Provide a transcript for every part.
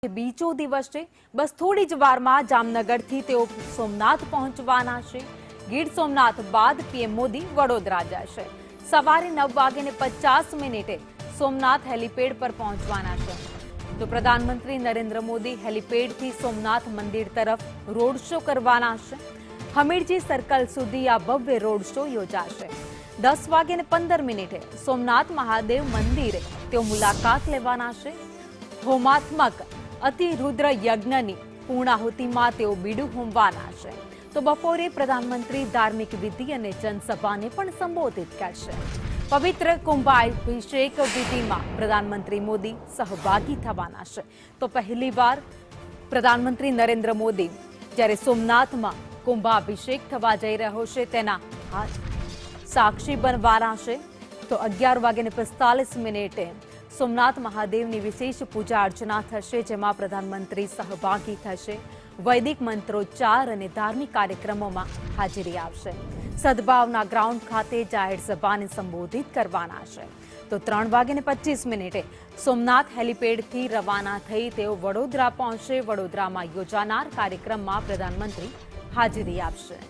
બીજો દિવસ છે। બસ થોડી જ વારમાં જામનગરથી તેઓ સોમનાથ પહોંચવાના છે। ગીર સોમનાથ બાદ પીએમ મોદી વડોદરા જશે। સવારે 9:50 સોમનાથ હેલીપેડ પર પહોંચવાના છે। તો પ્રધાનમંત્રી નરેન્દ્ર મોદી હેલીપેડથી સોમનાથ મંદિર તરફ રોડ શો કરવાના છે। હમીરજી સર્કલ સુધી આ ભવ્ય રોડ શો યોજાશે। 10:15 સોમનાથ મહાદેવ મંદિરે તેઓ મુલાકાત લેવાના છે। હોમાત્મક અતિરુદ્ર યજ્ઞની પૂર્ણાહુતિમાં તેઓ બીડું હોમવાના છે। તો બપોરે પ્રધાનમંત્રી ધાર્મિક વિધિ અને જનસભાને પણ સંબોધિત કરશે। પવિત્ર કુંભાભિષેક વિધિમાં પ્રધાનમંત્રી મોદી સહભાગી થવાના છે। તો પહેલીવાર પ્રધાનમંત્રી નરેન્દ્ર મોદી જ્યારે સોમનાથમાં કુંભાભિષેક થવા જઈ રહ્યો છે તેના સાક્ષી બનવાના છે। તો 11:45 સોમનાથ મહાદેવની વિશેષ પૂજા અર્ચના થશે, જેમાં પ્રધાનમંત્રી સહભાગી થશે। વૈદિક મંત્રોચ્ચાર અને ધાર્મિક કાર્યક્રમોમાં હાજરી આપશે। સદભાવના ગ્રાઉન્ડ ખાતે જાહેર સભાને સંબોધિત કરવાના છે। તો 3:25 સોમનાથ હેલીપેડથી રવાના થઈ તેઓ વડોદરા પહોંચશે। વડોદરામાં યોજાનાર કાર્યક્રમમાં પ્રધાનમંત્રી હાજરી આપશે।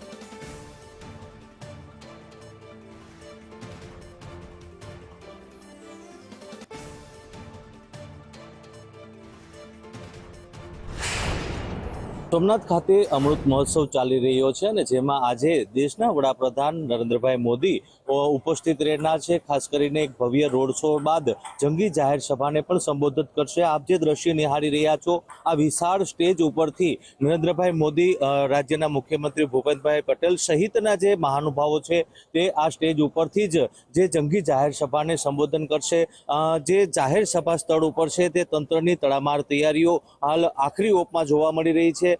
સોમનાથ ખાતે અમૃત મહોત્સવ ચાલી રહ્યો છે અને જેમાં આજે દેશના વડાપ્રધાન નરેન્દ્રભાઈ મોદી ઉપસ્થિત રહેનાર છે। ખાસ કરીને એક ભવ્ય રોડ શો બાદ જંગી જાહેર સભાને પણ સંબોધિત કરશે। આપ જે દ્રશ્ય નિહાળી રહ્યા છો, આ વિશાળ સ્ટેજ ઉપરથી નરેન્દ્રભાઈ મોદી, રાજ્યના મુખ્યમંત્રી ભૂપેન્દ્રભાઈ પટેલ સહિતના જે મહાનુભાવો છે તે આ સ્ટેજ ઉપરથી જ જે જંગી જાહેર સભાને સંબોધન કરશે। જે જાહેર સભા સ્થળ ઉપર છે તે તંત્રની તડામાર તૈયારીઓ હાલ આખરી ઓપમાં જોવા મળી રહી છે।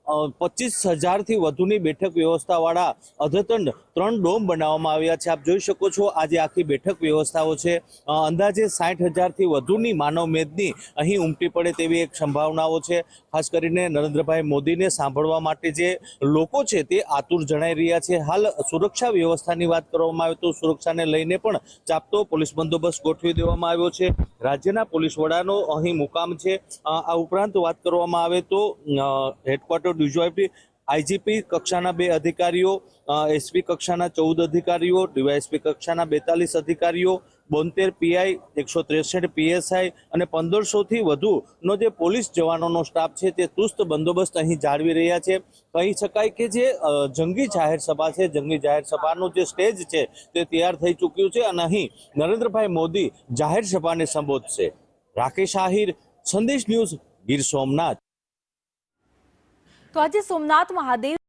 25,000થી વધુની બેઠક વ્યવસ્થાવાળા અદ્યતન 3 ડોમ બનાવવામાં આવ્યા છે। આપ જોઈ શકો છો આ જે આખી બેઠક વ્યવસ્થાઓ છે, અંદાજે 60,000થી વધુની માનવ મેદની અહીં ઉમટી પડે તેવી એક સંભાવનાઓ છે। ખાસ કરીને નરેન્દ્રભાઈ મોદીને સાંભળવા માટે જે લોકો છે તે આતુર જણાઈ રહ્યા છે। હાલ સુરક્ષા વ્યવસ્થાની વાત કરવામાં આવે તો સુરક્ષાને લઈને પણ ચાપતો પોલીસ બંદોબસ્ત ગોઠવી દેવામાં આવ્યો છે। રાજ્યના પોલીસ વડાનો અહીં મુકામ છે। આ ઉપરાંત વાત કરવામાં આવે તો હેડક્વાર્ટર ડીજીપી, આઈજીપી કક્ષાના 2 અધિકારીઓ, એસપી કક્ષાના 14 અધિકારીઓ, ડીવાયએસપી કક્ષાના 42 અધિકારીઓ, 72 પીઆઈ, 163 પીએસઆઈ અને 1500થી વધુનો જે પોલીસ જવાનોનો સ્ટાફ છે તે ચુસ્ત બંદોબસ્ત અહીં જાળવી રહ્યા છે। કહી શકાય કે જે જંગી જાહેર સભા છે, જંગી જાહેર સભાનું જે સ્ટેજ છે તે તૈયાર થઈ ચૂક્યું છે અને અહીં નરેન્દ્રભાઈ મોદી જાહેર સભાને સંબોધશે। રાકેશ આહિર, સંદેશ ન્યૂઝ, ગીર સોમનાથ। તો આજે સોમનાથ મહાદેવ